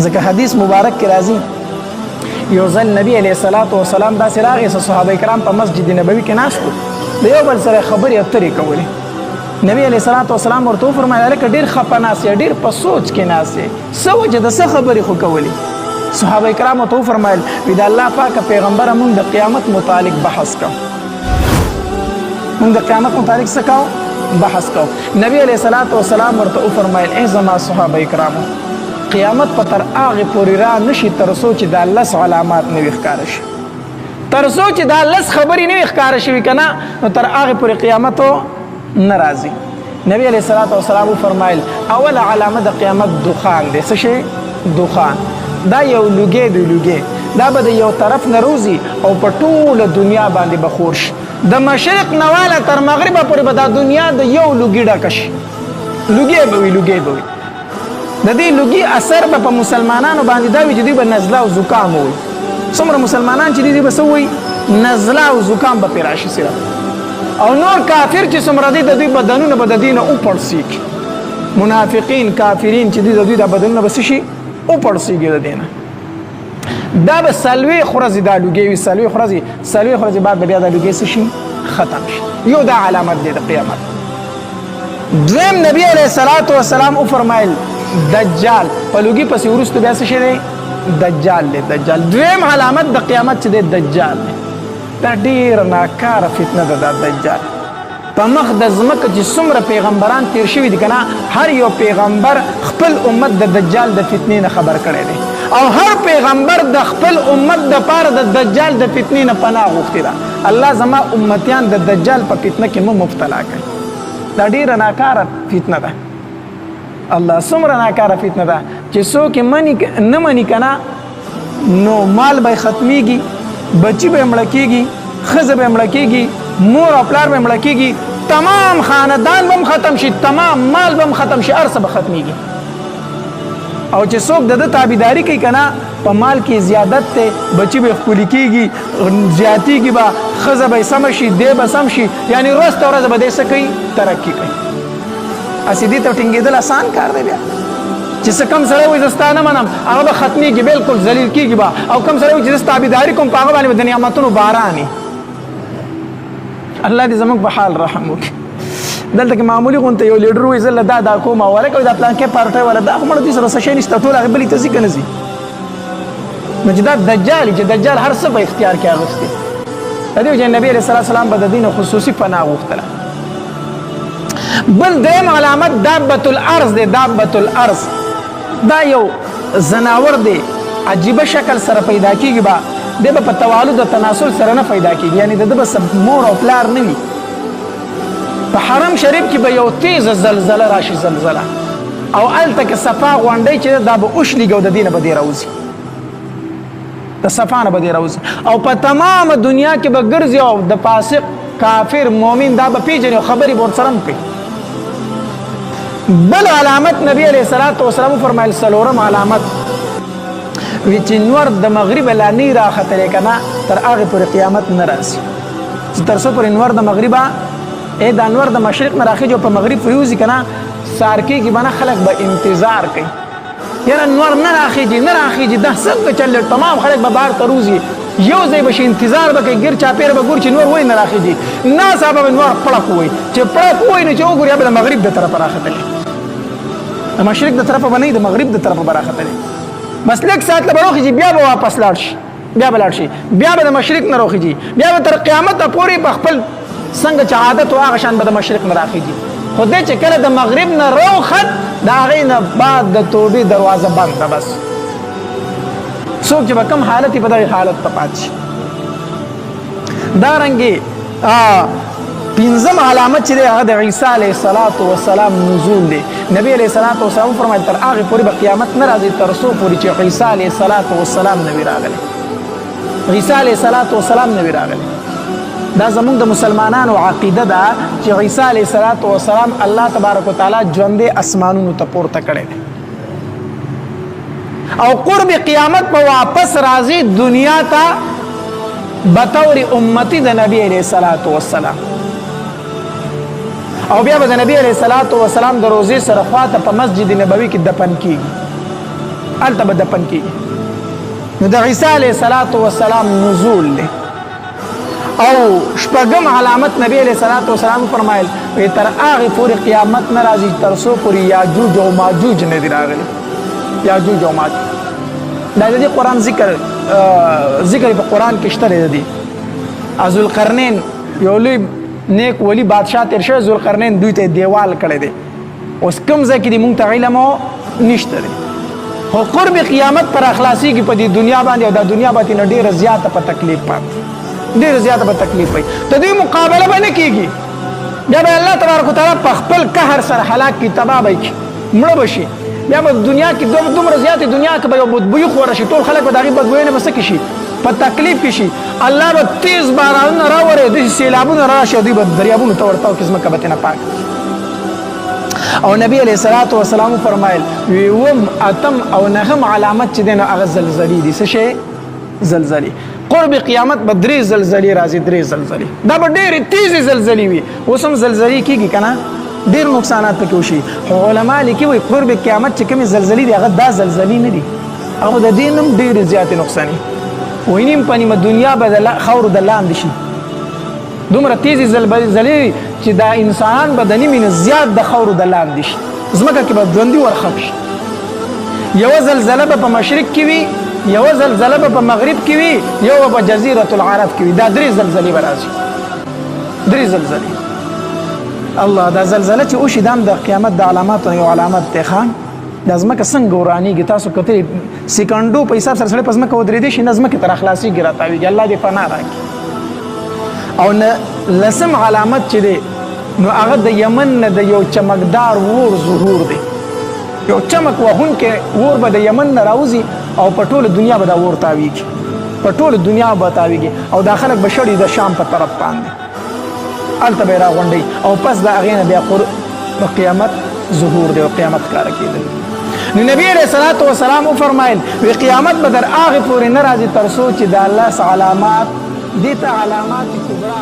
ځکه حدیث مبارک کې راځي یو ځل نبی علیه الصلاۃ والسلام داسې راغی چې صحابه کرام په مسجد نبوي کې ناستو د یو بل سره خبرې اترې کولې. نبی علیه الصلاۃ والسلام ورته وفرمایل هلکه ډېر خفه ناست یې، ډېر په سوچ کې ناست یې، څه وجه د څه خبرې خو کولې؟ صحابه کرامو ته وفرمایل وی د الله پاکه پیغمبره موږ د قیامت متعلق بحث کوو، موږ د قیامت متعلق څه کوو؟ بحث کوو. نبی علیه الصلاۃ والسلام ورته وفرمایل ای زما صحابه کرامو قیامت په تر هغې پورې را نشي تر څو چې دا 10 علامات نه وي ښکاره شي، تر څو چې دا 10 خبرې نه وي ښکاره شوي که نه نو تر هغې پورې قیامت نه راځي. نبی علیه الصلاۃ والسلام وفرمایل اوله علامه د قیامت دخان دی. څه شی؟ دخان. دا یو لوګی دی، لوګی دا به د یو طرف نه روزي او په ټوله دنیا باندې به خور شي. د مشرق نه واله تر مغربه پورې به دا دنیا د یو لوګي ډکه شي، لوګی به وي، لوګی به وي. د دې لوګي اثر به په مسلمانانو باندې دا وي چې دوی به نزله او زکام ووي. څومره مسلمانان چې دوی به څه ووي؟ نزله او زکام به پرې راشي صرف. او نور کافر چې څومره دي د دوی بدنونه به د دې نه وپړسېږي، منافقین کافرین چې دي د دوی د بدنونه به څه شي؟ وپړسېږي د دې نه. دا به 40 ورځې دا لوګی وي، 40 ورځې بعد به بیا دا لوګی څه شي؟ ختم شي. یو دا علامت دی د قیامت. دویم نبی علیه الصلاۃ والسلام وفرمایل دجال په لوګي پسې وروسته بیا څه شی دی؟ دجال دی. دجال دویم علامت د قیامت چې دی دجال دی. دا ډېره ناکاره فتنه ده دا دجال. په مخ د ځمکه چې څومره پیغمبران تیر شوي دي که نه هر یو پیغمبر خپل امت د دجال د فتنې نه خبر کړی دی او هر پیغمبر د خپل امت دپاره د دجال د فتنې نه پناه غوښتې ده. الله زما امتیان د دجال په فتنه کې مو مبتلا کړي. دا ډېره ناکاره فتنه ده. الله څومره ناکاره فتنه ده چې څوک نه مني که نه نو مال به ختمیږي، بچی به مړه کېږي، ښځه به مړه کېږي، مور او پلار به مړه کېږي، تمام خاندان به هم ختم شي، تمام مال به هم ختم شي، هر څه به ختمیږي. او چې څوک د ده تابعداري کوي که نه په مال کې زیادت دی، بچي به ښکلي کېږي، زیاتېږي به، ښځه به یې سمه شي، دی به سم شي، یعنې ورځ ته ورځ به دی څه کوي؟ ترقي کوي. هسې دې ته ټینګېدل اسان کار دی بیا چې څه کم سړی وایي زه ستا نه منم هغه به ختمېږي، بلکل ذلیل کېږي به. او کم سړی وایي چې زه تابعداري کوم په هغه باندې به د نعمتونو باران وي. الله دې زموږ په حال رحم وکړي. دلته کې معمولي غونته یو لیډر وایي زه له دا کوم او هلکه وایي دا پلانکې پارټۍ والا دا خو مړه دوی سره څه شی نشته، ټول هغې بلې ته ځي که نه ځي. نو چې دا دجال چې دجال هر څه په اختیار کې اخیستي. د دې وجې نبي علیه الصلاۃ والسلام به د دې نه خصوصي پناه غوښتله. بل دریم علامت دابة الارض دی. دابة الارض دا یو زناور دی، عجیبه شکل سره پیدا کېږي به، دی به په توالد او تناسل سره نه پیدا کېږي، یعنې د ده به مور او پلار نه وي. په حرم شریف کې به یو تیزه زلزله راشي، زلزله، او هلته کې صفا غونډۍ چې دا به وشلېږي او د دې نه به دی راوځي، د صفا نه به دی راوځي، او په تمامه دنیا کې به ګرځي او د فاسق کافر مؤمن دا به پېژني او خبرې به ورسره هم کوي. بل علامت نبی علیه الصلاۃ والسلام فرمایل څلورم علامت وی چې نور د مغرب لا نه راختلی که نه تر هغې پورې قیامت نه راځي. چې تر څو پورې نور د مغربه دا نور د مشرق نه راخېږي او په مغرب پرېوځي که نه سار کېږي به نه، خلک به انتظار کوي یاره نور نه راخېږي نه راخېږي، دا څنګه چل تمام خلک به بهر ته روځي، یو ځای به شي انتظار به کوي، ګیر چاپېره به ګوري چې نور وایي نه راخېږي، ناڅاپه به نور پړک ووایي، چې پړک ووایي نو چې وګوري یا به د مغرب د طرفه راختلی، د مشرق د طرفه به نه وي، د مغرب د طرفه به راختلی. بس لږ ساعت له به راخېږي، بیا به واپس لاړ شي، بیا به لاړ شي، بیا به د مشرق نه راخېږي، بیا به تر قیامته پورې په خپل څنګه چې عادت و هغه شان به د مشرق نه راخېږي. خو دی چې کله د مغرب نه راوخت د هغې نه بعد د توبې دروازه بند ده. بس څوک چې به کوم حالت په دغې حالت ته پاتې شي. دارنګې پنځم علامت چې دی هغه د عیسی علیه السلام نزول دی. نبی علیه السلام فرمایل تر هغې پورې به قیامت نه راځي تر څو پورې چې عیسی علیه السلام نه وي راغلی. عیسی علیه السلام نه وي راغلی. دا زمونږ د مسلمانانو عقیده ده چې عیسی علیه السلام الله تبارک وتعالی ژوندی اسمانونو ته پورته کړی دی او قرب قیامت په واپس راځي دنیا ته بطور امتی د نبی علیه السلام، او بیا به د نبی علیه السلام د روضې سره خواته په مسجد نبوي کې دفن کیږي. هلته به دفن کېږي. نو د عیسی علیه السلام نزول دی. او شپږم علامت نبی علیه السلام فرمایل تر هغې پورې قیامت نه راځي تر څو پورې یاجوج او ماجوج نه دي راغلي. یاجوج او ماجوج دا د دې قرآن ذکر په قرآن کې شته دی. ذوالقرنین یو لوی نیک ولی بادشاه تیر شوی، ذوالقرنین دوی ته دیوال کړی دی. اوس کوم ځای کې دی مونږ ته علم نشته دی، خو قرب قیامت پر اخلاصېږي په دې دنیا باندې او دا دنیا باندې نه ډېره زیاته په تکلیف پاتې، ډېره زیاته په تکلیف وي. د دوی مقابله به نه کېږي، بیا به الله تبارک وتعالی په خپل قهر سره هلاک کړي، تباه به کړي، مړه به شي. بیا به دنیا کې دومره زیاتې دنیا کې به یو بدبویي خوره شي، ټول خلک به د هغې بدبویۍ نه به څه شي، په تکلیف کې شي. الله به تیز بارانونه راوړي، داسې سیلابونه راشي، دوی به دریابونو ته ورتاو کړي، ځمکه به ترېنه پاکه. او نبی علیه السلام فرمایل ویم اتم او نهم علامت چې دی نو هغه زلزلې دي. څه شی؟ زلزلې. قرب قیامت به 3 زلزلې راځي، 3 زلزلې. دا به ډېرې تیزې زلزلې وي. اوس هم زلزلې کېږي که نه، ډېر نقصانات پکې وشي. خو علما لیکي وایي قرب قیامت چې کومې زلزلې دي هغه دا زلزلې نه دي، هغه د دې نه هم ډېرې زیاتې نقصاني. وایي نیم په نیمه دنیا به د خاورو د لاندې شي، دومره تیزې زلزلې چې دا انسانان به د نیمې نه زیات د خاورو د لاندې شي، ځمکه کې به ژوندي ورخښ شي. یوه زلزله به په مشرق کې وي، یوه زلزله به په مغرب کې وي، یوه په جزیرة العرب کې وي. دا 3 زلزلې به راځي، 3 زلزلې. الله، دا زلزله چې وشي دا هم د قیامت د علاماتو یو علامت دی. ښه دا ځمکه څنګه ورانېږي، تاسو کتلې سیکنډو په حساب سره سړی په ځمکه ودرېدی شي، نه ځمکې تر اخلاصېږي راتاوېږي. الله دې پناه راکړي. او لسم علامت چې دی نو هغه د یمن نه د یو چمکدار اور ظهور دی. یو چمک وهونکی اور به د یمن نه راوځي او په ټوله دنیا به دا اور تاویږي، په ټوله دنیا به تاویږي. او دا خلک به شړي د شام په طرف باندې، هلته به یې راغونډوي. او پس د هغې نه بیا قیامت ظهور دی او قیامت ښکاره کېدل. نو نبی علیه السلام وفرمایل وی قیامت به در هغې پورې نه راځي تر څو چې د الله علامات دې ته علامات کبرا